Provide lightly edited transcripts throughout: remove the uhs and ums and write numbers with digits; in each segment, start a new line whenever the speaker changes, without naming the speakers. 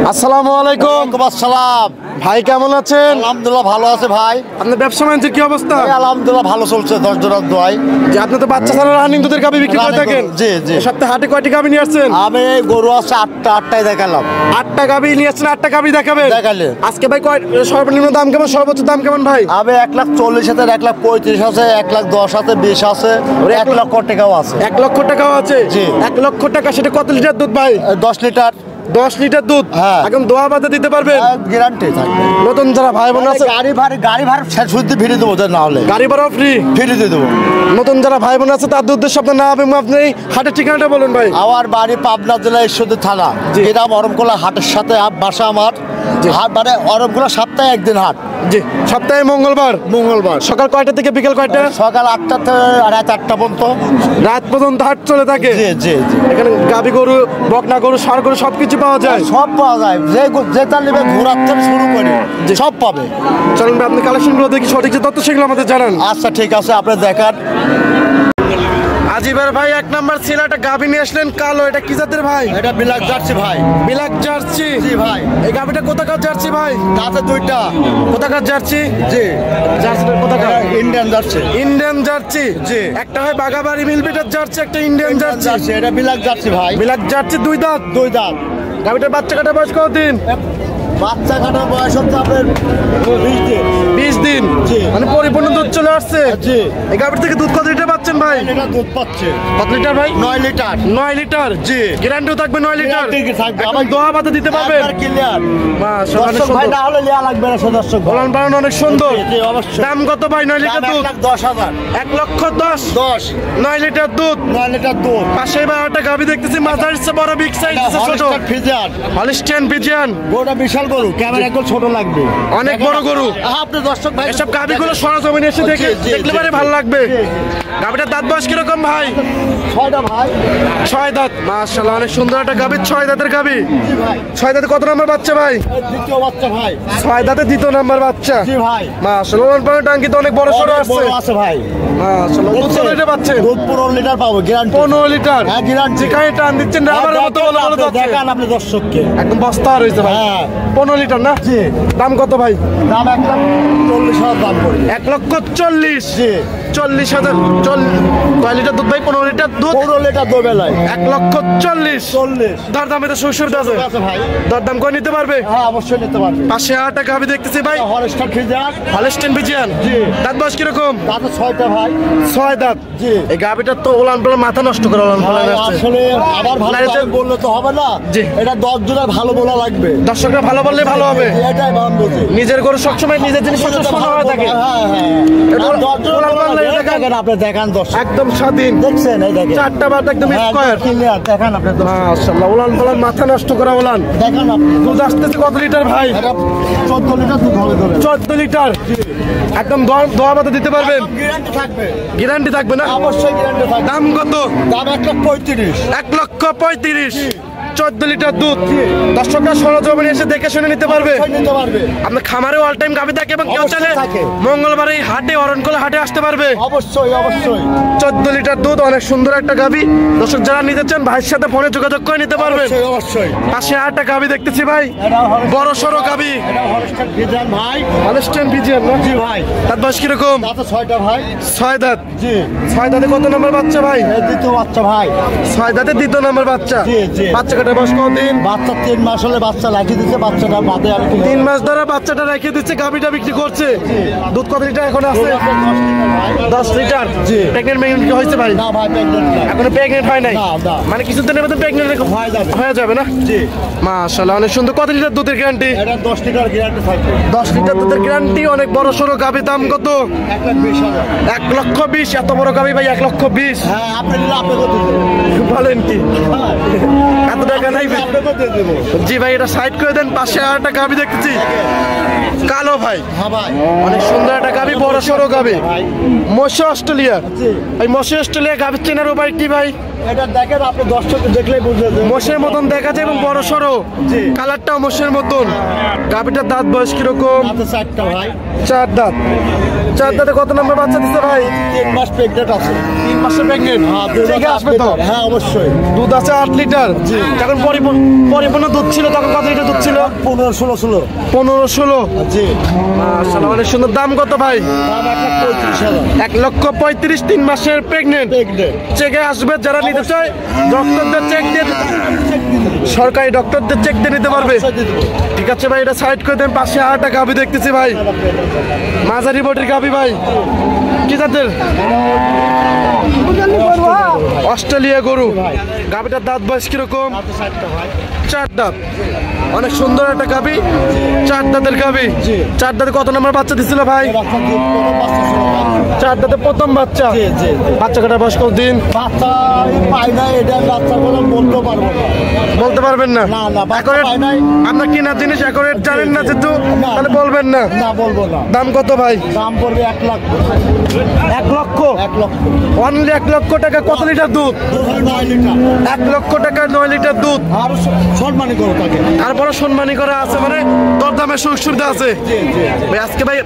আসসালামু আলাইকুম।
আসসালাম
ভাই কেমন আছেন?
আলহামদুলিল্লাহ ভালো আছে ভাই।
আপনার ব্যবসা বাণিজ্যের কি অবস্থা?
আলহামদুলিল্লাহ ভালো চলছে 10 জনের দোয়ায়।
যে আপনি তো বাচ্চা ছাড়া রানিং দুধের গাভী বিক্রি করে থাকেন।
জি জি।
এই সপ্তাহে হাটে কয়টি গাভী নিয়ে আসছেন?
আমি গরু আছে 8টায় দেখালাম।
8টা গাভী নিয়ে আসছেন, 8টা গাভী দেখাবেন।
দেখালে
আজকে ভাই সর্বনিম্ন দাম কেমন, সর্বোচ্চ দাম কেমন ভাই?
আমি 1,40,000 আছে, 1,35,000 আছে, 1,10,000 আছে, 20 আছে, 1 লক্ষ টাকাও আছে।
1 লক্ষ টাকাও আছে।
জি।
1 লক্ষ টাকা, সেটা কত লিটার দুধ ভাই?
10 লিটার।
10 লিটার দুধ।
হ্যাঁ।
এখন দোয়া বাদে দিতে পারবেন?
গ্যারান্টি থাকবে।
নতুন যারা ভাই বোন আছে,
গাড়ি ভাড়া শুদ্ধ ফিরে দেবো, না হলে
গাড়ি ভাড়া ফ্রি
ফিরে দিয়ে দেবো।
নতুন যারা ভাই বোন আছে তাদের উদ্দেশ্যে আপনার নাম এবং আপনি হাটের ঠিকানাটা বলুন ভাই।
আমার বাড়ি পাবনা জেলা ঈশ্বরদী থানা, এটা অরমকোলা হাটের সাথে বাসা আমার। হাট মানে অরমকোলা সপ্তাহে একদিন হাট।
জি, সপ্তাহে মঙ্গলবার। সকাল কয়টা থেকে বিকেল কয়টা?
সকাল 8টা থেকে রাত 8টা পর্যন্ত।
রাত পর্যন্ত হাট চলে থাকে।
জি জি জি।
এখানে গাভী গরু, বকনা গরু, ষাঁড় গরু সবকিছু পাওয়া যায়।
সব পাওয়া যায়, যেটা নেবে ঘোরার থেকে শুরু করে সব পাবে।
চলুন ভাই, আপনি কালেকশনগুলো দেখি, সঠিক যে তথ্য সেগুলো আমাদের জানান।
আচ্ছা ঠিক আছে, আপনি দেখান।
আজিবার ভাই 1 নাম্বার ছিল একটা গাভী নিয়ে আসলেন কালো, এটা কি জাতের ভাই?
এটা বিলাক জার্সি ভাই।
বিলাক জার্সি।
জি ভাই।
এই গাভীটা কোথাকার জার্সি ভাই?
তাতে 2টা।
কোথাকার জার্সি?
জি।
জার্সিটা কোথাকার?
Indian jersey.
Indian jersey.
জি।
একটা হয় বাগাবাড়ি মিলবিটার জার্সি, একটা ইন্ডিয়ান জার্সি।
এটা বিলাক জার্সি ভাই।
বিলাক জার্সি 2 দাঁত।
2 দাঁত।
গাভীটার বাচ্চা কাটা বয়স কতদিন?
বাচ্চা কাটার বয়স হচ্ছে আপনার 20 দিন।
20 দিন।
জি।
মানে পরিপূর্ণ দুধ চলে আসছে।
জি।
এই গাভীর থেকে দুধ কত লিটার পাচ্ছেন ভাই?
এটা দুধ পাচ্ছে
কত লিটার ভাই?
9 লিটার।
9 লিটার।
জি।
গ্যারান্টিও থাকবে 9 লিটার।
গ্যারান্টি থাকবে।
আবার দোয়া বাতে দিতে পারবেন?
একবার ক্লিয়ার।
মাশাআল্লাহ,
দর্শক ভাই না হলে লিয়া লাগবে না, দর্শক ভাই।
বলন বানানো অনেক সুন্দর।
জি, অবশ্যই।
দাম কত ভাই 9 লিটার দুধ?
1,10,000।
1 লক্ষ 10।
10
9 লিটার দুধ।
9 লিটার দুধ।
পাশে এবার একটা গাভী দেখতেছি, মাঝারি চেয়ে বড়, বিগ সাইজ, ছোট।
Holstein Friesian.
Holstein Friesian.
গরুটা বিশাল গরু, ক্যামেরা একটু ছোট লাগবে।
অনেক বড় গরু।
আপনি দর্শক ভাই
এসব গাভীগুলো সরজমিনে এসে দেখে দেখলে পরে ভালো লাগবে। গাভীটার দাঁত বয়স কিরকম ভাই?
6টা ভাই।
6 দাঁত। মাশাআল্লাহ, অনেক সুন্দর একটা গাভী, 6 দাঁতের গাভী।
জি ভাই।
6 দাঁতে কত নম্বর বাচ্চা ভাই?
দ্বিতীয় বাচ্চা ভাই।
6 দাঁতে দ্বিতীয় নম্বর বাচ্চা।
জি ভাই।
মাশাআল্লাহ, ওর পানে টাঙ্কি তো অনেক বড় সরো
অনেক
আছে।
বড় আছে ভাই।
মাশাআল্লাহ, দুধ কত লিটার পাচ্ছেন?
দুধ 15 লিটার পাবো, গ্যারান্টি।
15 লিটার।
হ্যাঁ, গ্যারান্টি।
যেখানে টান দিচ্ছেন রাবারের মতো বলে বলে যাচ্ছে।
দেখান আপনি দর্শককে।
একদম বস্তা রয়েছে ভাই।
হ্যাঁ।
15 লিটার না?
জি।
দাম কত ভাই?
দাম 1,40,000 দাম করে।
1 লক্ষ 40।
জি।
40,000। 9 লিটার দুধ ভাই, 15 লিটার দুধ।
15 লিটার দুধ বেলায়
1 লক্ষ 40।
40।
দরদামে তো সুবিধা আছে।
আছে ভাই।
দরদাম করে নিতে পারবে?
হ্যাঁ, অবশ্যই নিতে পারবে।
পাশে আরেকটা গাভী দেখতেছি ভাই,
হলস্টাইন ফ্রিজিয়ান।
Holstein Friesian.
জি।
দাঁত বয়স কিরকম?
তাতে 6টা ভাই।
6 দাঁত।
জি।
এই গাভীটার তো ওলান পালান মাথা নষ্ট করে ওলান পালান
ভাই,
আছে।
আসলে আবার ভালো
নাইলে তো-
বললে তো হবে না।
জি।
এটা 10 জনের ভালো বলা লাগবে।
দর্শকরা ভালো বললে ভালো হবে।
এটাই বাম বুঝি।
নিজের গরু সবসময় নিজের জিনিস সবসময় শোনা হয়ে থাকে।
হ্যাঁ হ্যাঁ।
এটা
আর 10 জনের
ওলান
বলা
পালান
লাগবে।
দেখেন।
দেখেন আপনি, দেখান দর্শক।
একদম স্বাধীন।
দেখছেন এই দেখেন।
4টা বাট একদম স্কয়ার।
ক্লিয়ার। দেখান আপনি দর্শক।
মাশাআল্লাহ, ওলান পালান মাথা নষ্ট করা ওলান।
দেখান আপনি।
দুধ আসতেছে কত লিটার ভাই?
এটা 14 লিটার দুধ হবে ধরে।
14 লিটার। একদম দোয়া বাতে দিতে পারবেন?
গ্যারান্টি থাকবে।
গ্যারান্টি থাকবে না?
অবশ্যই গ্যারান্টি থাকবে।
দাম কত?
দাম 1,35,000।
1 লক্ষ 35। 14 লিটার দুধ। দর্শকরা সরজমিনে এসে দেখে শুনে নিতে পারবে।
অবশ্যই নিতে পারবে।
আপনার খামারে অল টাইম গাভী থাকে এবং কেউ
অবশ্যই
চাইলে
থাকে।
মঙ্গলবার এই হাটে, অরণকোলা হাটে আসতে পারবে।
অবশ্যই অবশ্যই।
14 লিটার দুধ, অনেক সুন্দর একটা গাভী। দর্শক যারা নিতে চান ভাইয়ের সাথে ফোনে যোগাযোগ করে নিতে পারবেন।
অবশ্যই অবশ্যই।
পাশে আরেকটা গাভী দেখতেছি ভাই, বড় সড়ো গাভী,
এটা হলস্টাইন ফ্রিজিয়ান ভাই।
হলিস্টিয়ান ফিজিয়ান না?
জি ভাই।
তার বয়স কিরকম?
তাতে 6টা ভাই।
6 দাঁত।
জি।
6 দাঁতে কত নম্বর বাচ্চা ভাই?
এই দ্বিতীয় বাচ্চা ভাই।
6 দাঁতে দ্বিতীয় নম্বর বাচ্চা।
জি, জি।
বাচ্চা কাটার বয়স কতদিন?
বাচ্চা 3 মাস হলে বাচ্চা লাগিয়ে দিচ্ছে, বাচ্চাটা বাদে আর কি
3 মাস ধরে বাচ্চাটা রেখে দিচ্ছে, গাভীটা বিক্রি করছে। দুধ কত লিটার এখন আছে? 10 লিটার।
জি।
প্রেগনেন্ট কি হয়েছে ভাই?
না ভাই, প্রেগনেন্ট না।
এখনো প্রেগনেন্ট হয় নাই?
না, না।
মানে কিছুদিনের মধ্যে প্রেগনেন্ট হয়ে যাবে না?
জি।
মাশাআল্লাহ, অনেক সুন্দর। কত লিটার দুধের গ্যারান্টি?
এটা 10 লিটার গ্যারান্টি থাকবে।
10 লিটার দুধের গ্যারান্টি। অনেক বড় সড়ো গাভী। দাম কত?
1,20,000।
1 লক্ষ 20। এত বড় গাভী ভাই 1 লক্ষ 20?
হ্যাঁ, আপনি নিলে আপনি কত দেবেন?
বলেন কি? এত টাকা নাই ভাই?
আপনি কত দেবো?
জি ভাই, এটা সাইড করে দেন। পাশে আর একটা গাভী দেখতেছি, কালো ভাই।
হ্যাঁ ভাই।
অনেক সুন্দর একটা গাভী, বড় সড়ো গাভী।
ভাই।
মশি অস্ট্রেলিয়া।
জি।
এই মশি অস্ট্রেলিয়া গাভীর চেনার উপায় কি ভাই?
এটা দেখেন আপনি দর্শক দেখলেই বুঝতে পারবেন
মোষের মতন দেখা যায় এবং বড় সড়ো,
জি।
কালারটাও মোষের মতন। গাভীটার দাঁত বয়স কিরকম?
হাতে 4টা ভাই,
4 দাঁত। 4 দাঁতে কত নম্বর বাচ্চা দিচ্ছে ভাই?
3 মাস প্রেগনেন্ট আছে।
3 মাসের প্রেগনেন্ট। থেকে আসবে তো?
হ্যাঁ অবশ্যই।
দুধ আছে 8 লিটার। যখন পরিপূর্ণ দুধ ছিল তখন কত লিটার দুধ ছিল?
15-16।
15-16।
জি।
মাশাআল্লাহ, অনেক সুন্দর। দাম কত ভাই?
দাম 1,35,000।
1,35,000। 3 মাসের প্রেগনেন্ট। চেকে আসবে যারা নিতে চায়, ডক্টরদের চেক দিয়ে, সরকারি ডক্টরদের চেক দিয়ে নিতে পারবে। ঠিক আছে ভাই, এটা সাইড করে দেন। পাশে আরেকটা গাভী দেখতেছি ভাই, মাঝারি বডির গাভী ভাই। কি জাতের? অস্ট্রেলিয়া গরু। গাভীটার দাঁত বয়স কিরকম? 4 দাঁত। অনেক সুন্দর একটা গাভী, 4 দাঁতের গাভী। 4 দাঁতে কত নম্বর বাচ্চা দিছিল ভাই? 4 দাঁতে প্রথম বাচ্চা। বাচ্চা কাটার বয়স কতদিন?
বাচ্চা পাই নাই, এটা বাচ্চা কোনো বলতে পারবো না।
বলতে পারবেন না?
না, না, বাচ্চা
Accurate-
পাই নাই।
আপনার কেনার জিনিস অ্যাকুরেট জানেন না যেহেতু,
না।
তাহলে বলবেন না।
না, বলবো না।
দাম কত ভাই?
দাম পড়বে 1 লাখ।
1 লক্ষ।
1 লক্ষ।
অনলি 1 লক্ষ টাকা। কত লিটার দুধ?
9 লিটার।
1 লক্ষ টাকা 9 লিটার দুধ।
আর সম্মানী করো তাকে।
তারপরে সম্মানী করা আছে, মানে দরদামের সুযোগ সুবিধা আছে। ভাই আজকে ভাই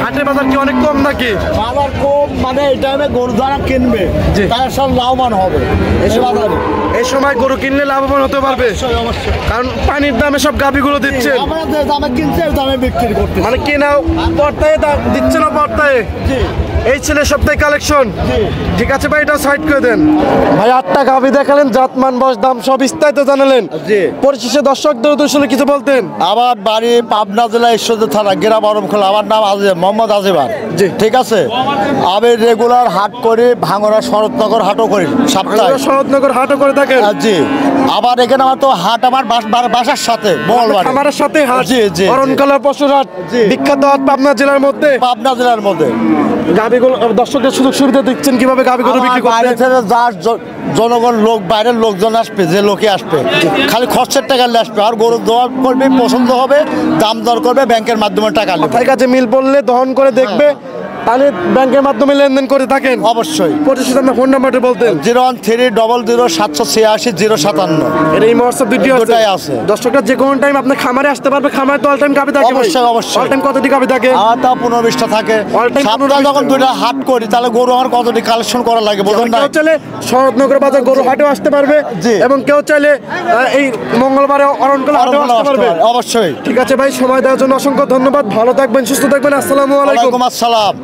হাটের বাজার কি অনেক কম নাকি?
বাজার কম, মানে এই টাইমে গরু যারা কিনবে
জি।
তারা সব লাভবান হবে এই বাজারে।
এই সময় গরু কিনলে লাভবান হতে পারবে,
অবশ্যই, অবশ্যই।
কারণ পানির দামে সব গাভীগুলো দিচ্ছেন।
আমরা যে দামে কিনছে ওই দামে বিক্রি করতে।
মানে কেনাও পর্তায় দিচ্ছে না পর্তায়।
জি।
এই ছেলে সপ্তাহে কালেকশন।
জি।
ঠিক আছে ভাই, এটা সাইড করে দেন ভাই। 8টা গাভী দেখালেন, জাতমান, বয়স, দাম সব বিস্তারিত জানালেন।
জি।
পরিশেষে দর্শকদের উদ্দেশ্যে কিছু বলতেন?
আমার বাড়ি পাবনা জেলা ঈশ্বরদী থানা, গ্রাম আরমখোলা। আমার নাম মোহাম্মদ আজিবার।
জি।
ঠিক আছে। আমি রেগুলার হাট করি, ভাঙড়া শরৎনগর হাটও করি সপ্তাহে।
শরৎনগর হাটও করে থাকেন?
জি। আবার এখানে আমার তো হাট আমার বাসার সাথে মঙ্গলবার।
আমার সাথে হাট।
জি, জি।
অরণকলা পশুর হাট,
জি।
বিখ্যাত হাট পাবনা জেলার মধ্যে।
পাবনা জেলার মধ্যে
গাভীগুলো দর্শকদের সুযোগ সুবিধা দিচ্ছেন কিভাবে গাভীগুলো বিক্রি
আমার বাইরে
করতে?
থেকে যার জনগণ লোক, বাইরের লোকজন আসবে, যে লোকে আসবে খালি খরচের টাকা নিয়ে আসবে। আর গরু দর করবে, পছন্দ হবে, দাম দর করবে, ব্যাংকের মাধ্যমে টাকা নেবে।
তার কাছে মিল পড়লে দহন করে দেখবে, তাহলে ব্যাংকের মাধ্যমে লেনদেন করে থাকেন?
অবশ্যই।
পরিশেষে আপনার ফোন নাম্বারটা বলতেন?
01300 786
এর এই হোয়াটসঅ্যাপ
দুটোই আছে।
দর্শকরা যে কোনো টাইম আপনি খামারে আসতে পারবে। খামারে তো অল টাইম গাভী থাকে?
অবশ্যই, অবশ্যই।
অল টাইম কতটি গাভী থাকে?
আর তা 15-20টা থাকে।
All time
সপ্তাহে
15-20
যখন দুইটা হাট করি তাহলে গরু আমার কতটি কালেকশন করা লাগে বুঝুন না।
কেউ চাইলে শরৎনগর বাজার গরু হাটেও আসতে পারবে,
জি।
এবং কেউ চাইলে এই মঙ্গলবারে অরণকলা হাটেও আসতে পারবে।
অবশ্যই।
ঠিক আছে ভাই, সময় দেওয়ার জন্য অসংখ্য ধন্যবাদ। ভালো থাকবেন, সুস্থ থাকবেন। আসসালামু আলাইকুম।
ওয়ালাইকুম আসসালাম।